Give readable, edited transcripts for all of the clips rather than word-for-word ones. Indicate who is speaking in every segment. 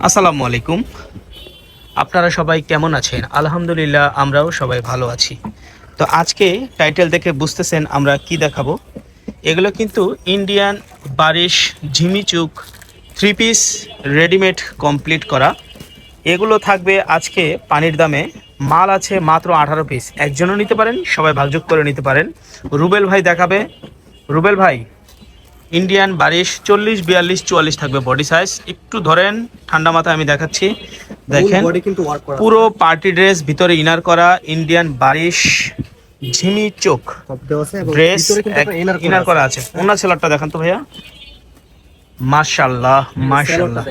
Speaker 1: আসসালামু আলাইকুম। আপনারা সবাই কেমন আছেন? আলহামদুলিল্লাহ, আমরাও সবাই ভালো আছি। তো আজকে টাইটেল দেখে বুঝতেছেন আমরা কি দেখাবো। এগুলো কিন্তু ইন্ডিয়ান বারিশ ঝিমিচুক থ্রি পিস রেডিমেড কমপ্লিট করা। এগুলো থাকবে আজকে পানির দামে। মাল আছে মাত্র 18 পিস। একজনও নিতে পারেন, সবাই ভাগযোগ করে নিতে পারেন। রুবেল ভাই দেখাবে। রুবেল ভাই, ইন্ডিয়ান বারিশ 40, 42, 44 থাকবে বডি সাইজ। একটু ধরেন, ঠান্ডা মাথায় আমি দেখাচ্ছি। দেখেন,
Speaker 2: বডি কিন্তু ওয়ার্ক করা
Speaker 1: পুরো পার্টি ড্রেস, ভিতরে ইনার করা ইন্ডিয়ান বারিশ ঝিমি চোখ
Speaker 2: সব দেওয়া আছে এবং
Speaker 1: ড্রেস
Speaker 2: ভিতরে কিন্তু একটা
Speaker 1: ইনার করা আছে। ওনার সেলারটা দেখান তো ভাইয়া। মাশাআল্লাহ মাশাআল্লাহ।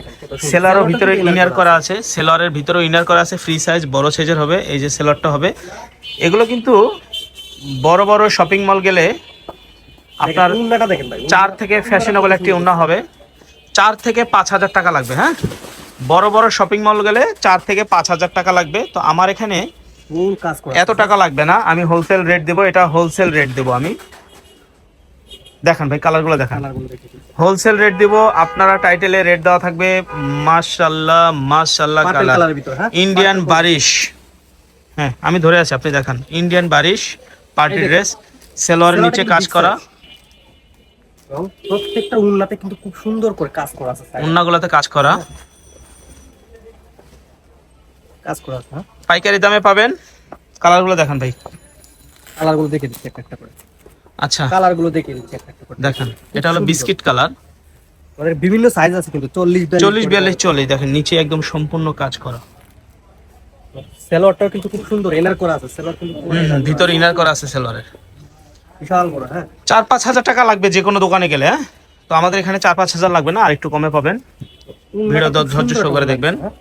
Speaker 1: সেলারও ভিতরে ইনার করা আছে, সেলারের ভিতরেও ইনার করা আছে। ফ্রি সাইজ, বড় সাইজের হবে। এই যে সেলারটা হবে। এগুলো কিন্তু বড় বড় শপিং মল গেলে আপনার
Speaker 2: উন্নাটা দেখেন ভাই,
Speaker 1: 4 থেকে ফ্যাশনেবল একটি ওড়না হবে 4 থেকে 5,000 টাকা লাগবে। হ্যাঁ, বড় বড় শপিং মল গেলে 4 থেকে 5,000 টাকা লাগবে। তো আমার এখানে
Speaker 2: ফুল কাজ করা
Speaker 1: এত টাকা লাগবে না, আমি হোলসেল রেট দেবো। এটা হোলসেল রেট দেবো আমি। দেখান ভাই, কালারগুলো দেখান।
Speaker 2: কালারগুলো দেখে দিন।
Speaker 1: হোলসেল রেট দিব। আপনারা টাইটেলে রেট দেওয়া থাকবে। মাশাআল্লাহ মাশাআল্লাহ।
Speaker 2: পার্পল
Speaker 1: কালার
Speaker 2: কালারের ভিতর, হ্যাঁ
Speaker 1: ইন্ডিয়ান বারিশ। হ্যাঁ, আমি ধরে আছি, আপনি দেখান। ইন্ডিয়ান বারিশ পার্টি ড্রেস, সেলোয়ারের নিচে কাজ করা।
Speaker 2: এবং প্রত্যেকটা উন্নাতে কিন্তু খুব সুন্দর করে কাজ করা আছে,
Speaker 1: ওড়নাগুলোতে কাজ করা।
Speaker 2: কাজ করা আছে। হ্যাঁ,
Speaker 1: পাইকারি দামে পাবেন। কালারগুলো দেখান ভাই।
Speaker 2: কালারগুলো দেখে দিচ্ছি একটা একটা করে।
Speaker 1: আচ্ছা,
Speaker 2: কালারগুলো দেখে দিচ্ছি একটা একটা করে।
Speaker 1: দেখেন, এটা হলো বিস্কিট কালার।
Speaker 2: মানে বিভিন্ন সাইজ আছে কিন্তু 40,
Speaker 1: 40, 42, 40। দেখেন নিচে একদম সম্পূর্ণ কাজ করা।
Speaker 2: সেলোয়ারটাও কিন্তু খুব সুন্দর এনার করা আছে। সেলোয়ার কিন্তু পুরো inner করা।
Speaker 1: ভিতরে ইনার করা আছে সেলোয়ারের।
Speaker 2: বিশাল বড়। হ্যাঁ,
Speaker 1: 4-5 হাজার টাকা লাগবে যে কোনো দোকানে গেলে। হ্যাঁ, তো আমাদের এখানে 4-5 হাজার লাগবে না, আর একটু কমে পাবেন। ভিডিও
Speaker 2: উন্নাটা খুব
Speaker 1: ধৈর্য
Speaker 2: সুন্দর
Speaker 1: সহকারে
Speaker 2: করে
Speaker 1: দেখবেন।
Speaker 2: হ্যাঁ।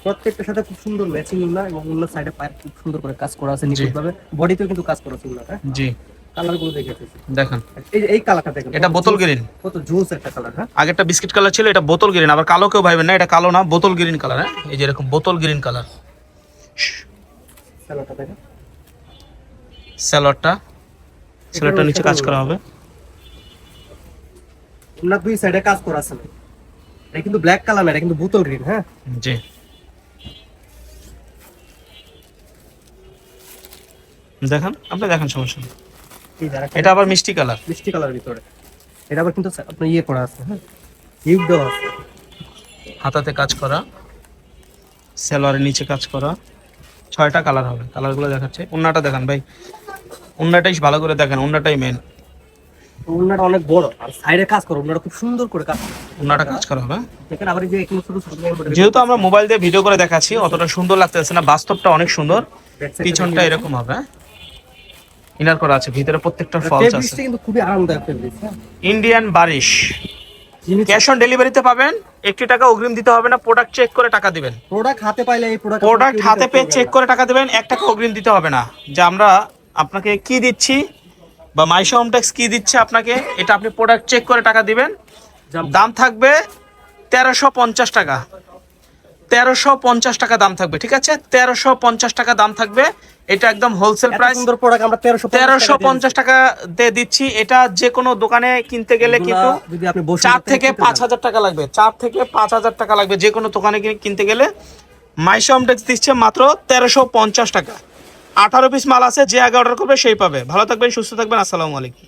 Speaker 2: প্রত্যেকটার সাথে খুব সুন্দর ম্যাচিং উন্না এবং উন্নার সাইডে পায়ের খুব সুন্দর করে কাজ করা আছে নিখুঁতভাবে। বডিতেও কিন্তু কাজ করা আছে উন্নাটা।
Speaker 1: জি,
Speaker 2: কালারগুলো দেখে দিচ্ছি।
Speaker 1: দেখেন।
Speaker 2: এই কালারটা দেখেন,
Speaker 1: এটা বোতল গ্রিন।
Speaker 2: কত জোস একটা কালার। হ্যাঁ,
Speaker 1: আগেরটা বিস্কিট কালার ছিল, এটা বোতল গ্রিন। আবার কালো কেউ ভাইবেন না, এটা কালো না, বোতল গ্রিন কালার। হ্যাঁ, এই যে এরকম বোতল গ্রিন কালার।
Speaker 2: কালারটা দেখেন।
Speaker 1: সেলোয়ারটা নিচে কাজ করা হবে।
Speaker 2: উন্নার দুই সাইডে কাজ করা আছে। এটা কিন্তু ব্ল্যাক কালার না, এটা কিন্তু বোতল গ্রিন। হ্যাঁ,
Speaker 1: জি, দেখেন, আপনি দেখেন, সমস্যা নেই।
Speaker 2: এই যারা
Speaker 1: এটা আবার মিষ্টি কালার।
Speaker 2: মিষ্টি কালার ভিতরে এটা আবার কিন্তু আপনার ইয়ে করা আছে। হ্যাঁ, হিউজ দেওয়া আছে।
Speaker 1: হাতাতে কাজ করা, সেলোয়ারের নিচে কাজ করা। 6টা কালার হবে। কালারগুলো দেখাচ্ছে। ওন্নাটা দেখান ভাই। ওন্নাটাই ভালো করে দেখেন, ওন্নাটাই মেন।
Speaker 2: উন্নাটা অনেক বড় আর সাইডে কাজ করা। উন্নাটা খুব সুন্দর করে কাজ করা।
Speaker 1: ওন্নাটা কাজ করা হবে।
Speaker 2: দেখেন আবার এই যে এখানে ছোট ছোট করে
Speaker 1: যেহেতু আমরা মোবাইল দিয়ে ভিডিও করে দেখাচ্ছি, অতটা সুন্দর লাগতেছে না, বাস্তবটা অনেক সুন্দর। পিছনটা এরকম হবে। ইনার করা আছে, ভিতরে প্রত্যেকটা ফলস আছে।
Speaker 2: ফেব্রিক্সটা কিন্তু খুবই আরামদায়ক ফেব্রিক্স। হ্যাঁ,
Speaker 1: ইন্ডিয়ান বারিশ। ক্যাশ অন ডেলিভারিতে পাবেন। 1 টাকা অগ্রিম দিতে হবে না। প্রোডাক্ট চেক করে টাকা দিবেন।
Speaker 2: প্রোডাক্ট হাতে পাইলে এই
Speaker 1: প্রোডাক্ট হাতে পেয়ে চেক করে টাকা দিবেন। 1 টাকা অগ্রিম দিতে হবে না। যে আমরা আপনাকে কি দিচ্ছি বা মাইশো হোম ট্যাক্স কি দিচ্ছে আপনাকে, এটা আপনি প্রোডাক্ট চেক করে টাকা দিবেন। দাম থাকবে 1350 টাকা। 1350 টাকা দাম থাকবে, ঠিক আছে? 1350 টাকা দাম থাকবে। এটা একদম হোলসেল প্রাইস।
Speaker 2: সুন্দর প্রোডাক্ট আমরা
Speaker 1: 1350 টাকা দিয়ে দিচ্ছি। এটা যে কোনো দোকানে কিনতে গেলে কিন্তু
Speaker 2: যদি আপনি বসে
Speaker 1: 4 থেকে 5,000 টাকা লাগবে। 4 থেকে 5,000 টাকা লাগবে যে কোনো দোকানে কিনতে গেলে। মাইশো হোম ট্যাক্স দিচ্ছে মাত্র 1350 টাকা। 18 পিস মাল আছে, যে আগে অর্ডার করবে সেই পাবে। ভালো থাকবেন, সুস্থ থাকবেন। আসসালামু আলাইকুম।